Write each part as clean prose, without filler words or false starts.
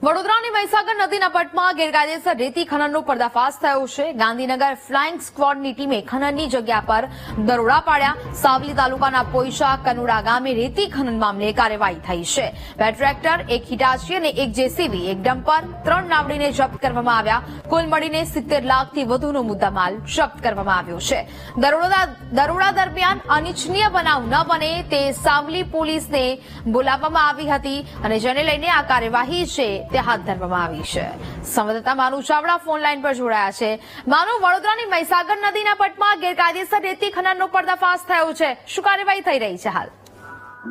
વડોદરાની મહીસાગર નદીના પટમાં ગેરકાયદેસર રેતી ખનનનો પર્દાફાશ થયો છે। ગાંધીનગર ફ્લાઇંગ સ્ક્વોડની ટીમે ખનનની જગ્યા પર દરોડા પાડ્યા। સાવલી તાલુકાના પોઈશા કનુડા ગામે રેતી ખનન મામલે કાર્યવાહી થઈ છે। બે ટ્રેક્ટર, એક હિટાચી અને એક જેસીબી, એક ડમ્પર, 3 નાવડીને જપ્ત કરવામાં આવ્યા। કુલ મળીને 70 લાખથી વધુનો મુદ્દામાલ જપ્ત કરવામાં આવ્યો છે। દરોડા દરમિયાન અનિચ્છનીય બનાવ ન બને તે સાવલી પોલીસને બોલાવવામાં આવી હતી અને જેને લઈને આ કાર્યવાહી છે તે હાથ ધરવામાં આવી છે। સંવાદદાતા માનુ ચાવડા ફોન લાઈન પર જોડાયા છે। માનુ, વડોદરાની મહીસાગર નદીના પટમાં ગેરકાયદેસર રેતી ખનનનો પર્દાફાશ થયો છે, શું કાર્યવાહી થઈ રહી છે હાલ?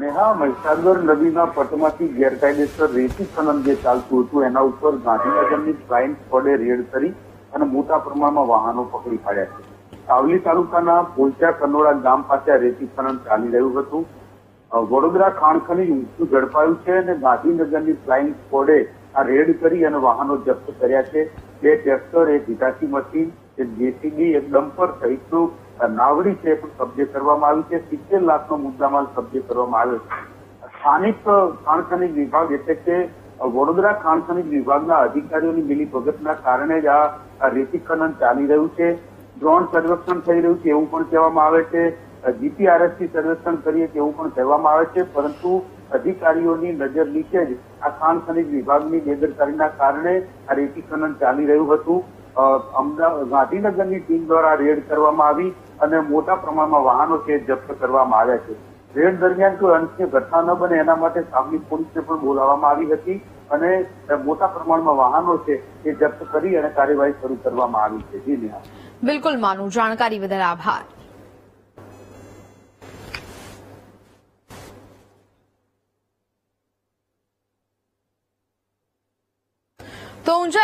નેહા, મહીસાગર નદીના પટમાંથી ગેરકાયદેસર રેતી ખનન જે ચાલતું હતું એના ઉપર ગાંધીનગરની ફ્લાઇંગ સ્ક્વોડે રેડ કરી અને મોટા પ્રમાણમાં વાહનો પકડી પાડ્યા છે। સાવલી તાલુકાના પોઈચા કનોડા ગામ પાસે આ રેતી ખનન ચાલી રહ્યું હતું। વડોદરા ખાણ ખનીજ ઊંચું ઝડપાયું છે અને ગાંધીનગરની ફ્લાઇંગ સ્ક્વોડે આ રેડ કરી અને વાહનો જપ્ત કર્યા છે। 2 ટ્રેક્ટર, એક હિટાચી મશીન, એક જેસીબી, એક ડમ્પર સહિતનું નાવડી છે પણ કબજે કરવામાં આવી છે। 70 લાખનો મુદ્દામાલ કબજે કરવામાં આવ્યો છે। સ્થાનિક ખાણ ખનીજ વિભાગ એટલે કે વડોદરા ખાણ ખનીજ વિભાગના અધિકારીઓની મિલીભગતના કારણે જ આ રેતી ખનન ચાલી રહ્યું છે। ડ્રોન સર્વેક્ષણ થઈ રહ્યું છે એવું પણ કહેવામાં આવે છે। જીપીઆરએસથી સર્વેક્ષણ કરીએ તેવું પણ કહેવામાં આવે છે, પરંતુ અધિકારીઓની નજર નીચે જ આ ખાણ ખનીજ વિભાગની બેદરકારીના કારણે આ રેતી ખનન ચાલી રહ્યું હતું। ગાંધીનગરની ટીમ દ્વારા રેડ કરવામાં આવી અને મોટા પ્રમાણમાં વાહનો છે જપ્ત કરવામાં આવ્યા છે। રેડ દરમિયાન કોઈ અનિચ્છનીય ઘટના ન બને એના માટે સાવલી પોલીસને પણ બોલાવવામાં આવી હતી અને મોટા પ્રમાણમાં વાહનો છે એ જપ્ત કરી અને કાર્યવાહી શરૂ કરવામાં આવી છે। જી નેહા। બિલકુલ માનુ, જાણકારી બદલ આભાર। તો ઊંઝા